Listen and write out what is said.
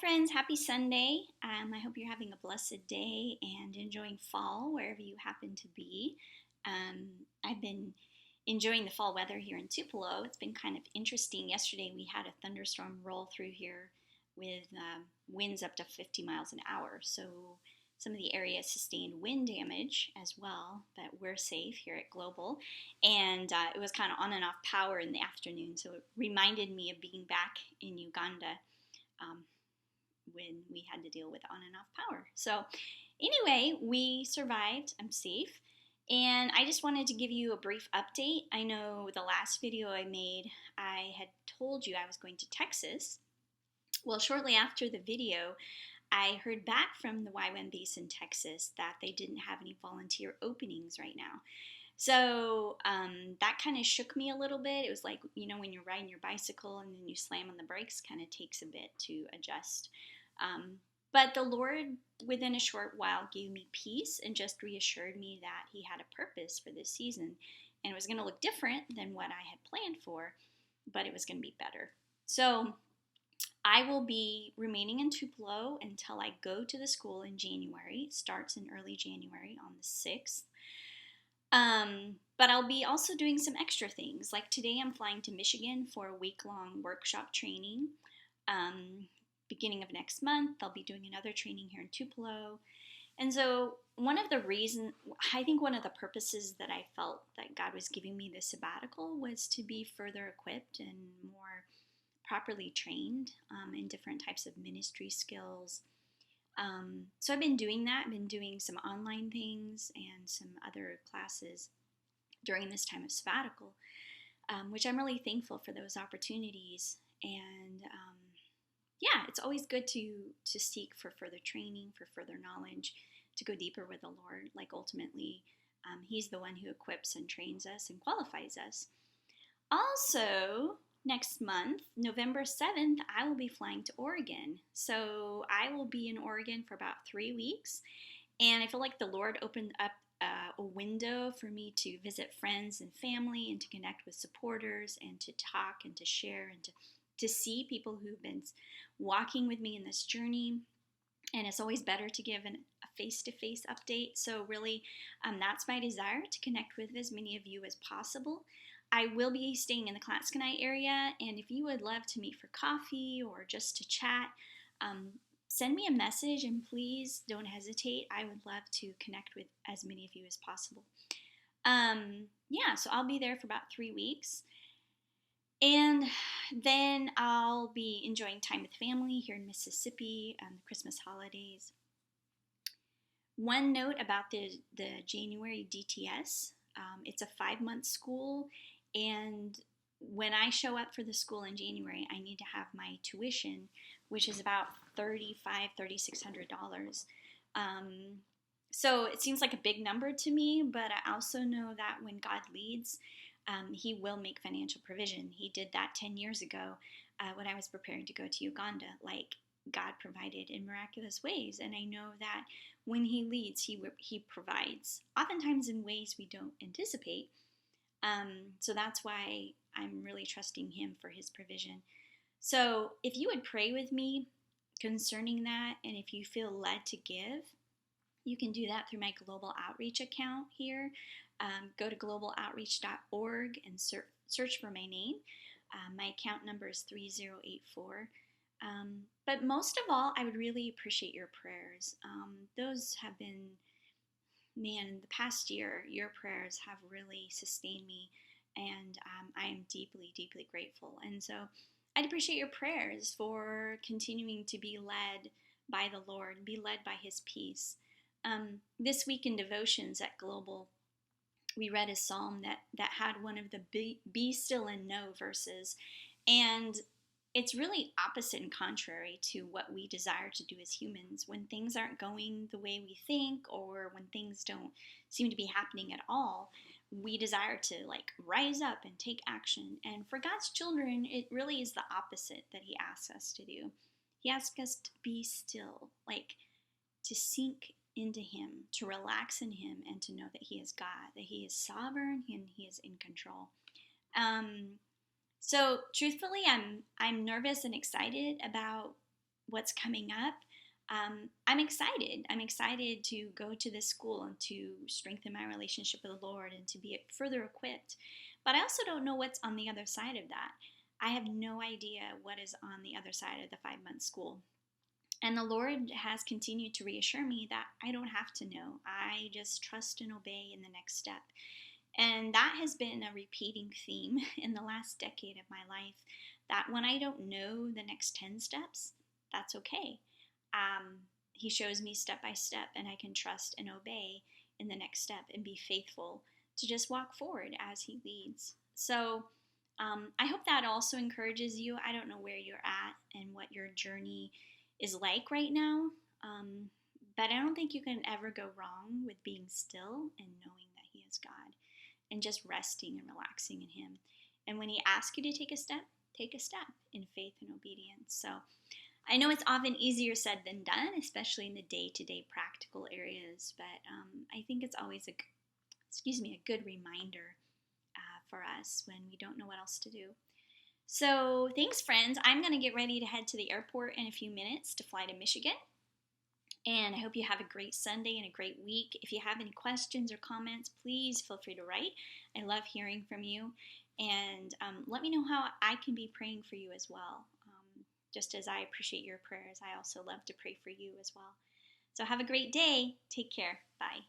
friends. Happy Sunday. I hope you're having a blessed day and enjoying fall wherever you happen to be. I've been enjoying the fall weather here in Tupelo. It's been kind of interesting. Yesterday we had a thunderstorm roll through here with winds up to 50 miles an hour. So some of the area sustained wind damage as well, but we're safe here at Global. And it was kind of on and off power in the afternoon, so it reminded me of being back in Uganda. Um, when we had to deal with on and off power. So anyway, we survived. I'm safe. And I just wanted to give you a brief update. I know the last video I made, I had told you I was going to Texas. Well, shortly after the video, I heard back from the YWAM base in Texas that they didn't have any volunteer openings right now. So that kind of shook me a little bit. It was like, when you're riding your bicycle and then you slam on the brakes, kind of takes a bit to adjust. But the Lord, within a short while, gave me peace and just reassured me that He had a purpose for this season. And it was going to look different than what I had planned for, but it was going to be better. So I will be remaining in Tupelo until I go to the school in January. It starts in early January on the 6th. But I'll be also doing some extra things. Like today I'm flying to Michigan for a week-long workshop training. Beginning of next month, I'll be doing another training here in Tupelo. And so one of the purposes that I felt that God was giving me this sabbatical was to be further equipped and more properly trained in different types of ministry skills. So I've been doing that. I've been doing some online things and some other classes during this time of sabbatical, which I'm really thankful for those opportunities. And it's always good to seek for further training, for further knowledge, to go deeper with the Lord. Like ultimately, He's the one who equips and trains us and qualifies us. Also, next month, November 7th, I will be flying to Oregon. So I will be in Oregon for about 3 weeks. And I feel like the Lord opened up a window for me to visit friends and family and to connect with supporters and to talk and to share and to see people who've been walking with me in this journey. And it's always better to give a face-to-face update. So really, that's my desire, to connect with as many of you as possible. I will be staying in the Clatskanie area, and if you would love to meet for coffee or just to chat, send me a message, and please don't hesitate. I would love to connect with as many of you as possible. So I'll be there for about 3 weeks. And then I'll be enjoying time with family here in Mississippi the Christmas holidays. One note about the January DTS, it's a 5-month school, and when I show up for the school in January, I need to have my tuition, which is about $3,600. So it seems like a big number to me, but I also know that when God leads, He will make financial provision. He did that 10 years ago when I was preparing to go to Uganda. Like, God provided in miraculous ways, and I know that when He leads, He provides, oftentimes in ways we don't anticipate. So that's why I'm really trusting Him for His provision. So if you would pray with me concerning that, and if you feel led to give, you can do that through my Global Outreach account here. Go to globaloutreach.org and search for my name. My account number is 3084. But most of all, I would really appreciate your prayers. Those have been, in the past year, your prayers have really sustained me, and I am deeply, deeply grateful. And so I'd appreciate your prayers for continuing to be led by the Lord, be led by His peace. This week in devotions at Global, we read a psalm that had one of the be still and know verses, and it's really opposite and contrary to what we desire to do as humans. When things aren't going the way we think, or when things don't seem to be happening at all, we desire to rise up and take action. And for God's children, it really is the opposite that He asks us to do. He asks us to be still, to sink into Him, to relax in Him, and to know that He is God, that He is sovereign and He is in control. So truthfully, I'm nervous and excited about what's coming up, I'm excited. I'm excited to go to this school and to strengthen my relationship with the Lord and to be further equipped. But I also don't know what's on the other side of that. I have no idea what is on the other side of the 5-month school. And the Lord has continued to reassure me that I don't have to know. I just trust and obey in the next step. And that has been a repeating theme in the last decade of my life, that when I don't know the next 10 steps, that's okay. He shows me step by step, and I can trust and obey in the next step and be faithful to just walk forward as He leads. So I hope that also encourages you. I don't know where you're at and what your journey is like right now, but I don't think you can ever go wrong with being still and knowing that He is God and just resting and relaxing in Him. And when He asks you to take a step in faith and obedience. So I know it's often easier said than done, especially in the day-to-day practical areas, but I think it's always a good reminder for us when we don't know what else to do. So thanks, friends. I'm going to get ready to head to the airport in a few minutes to fly to Michigan. And I hope you have a great Sunday and a great week. If you have any questions or comments, please feel free to write. I love hearing from you. And let me know how I can be praying for you as well. Just as I appreciate your prayers, I also love to pray for you as well. So have a great day. Take care. Bye.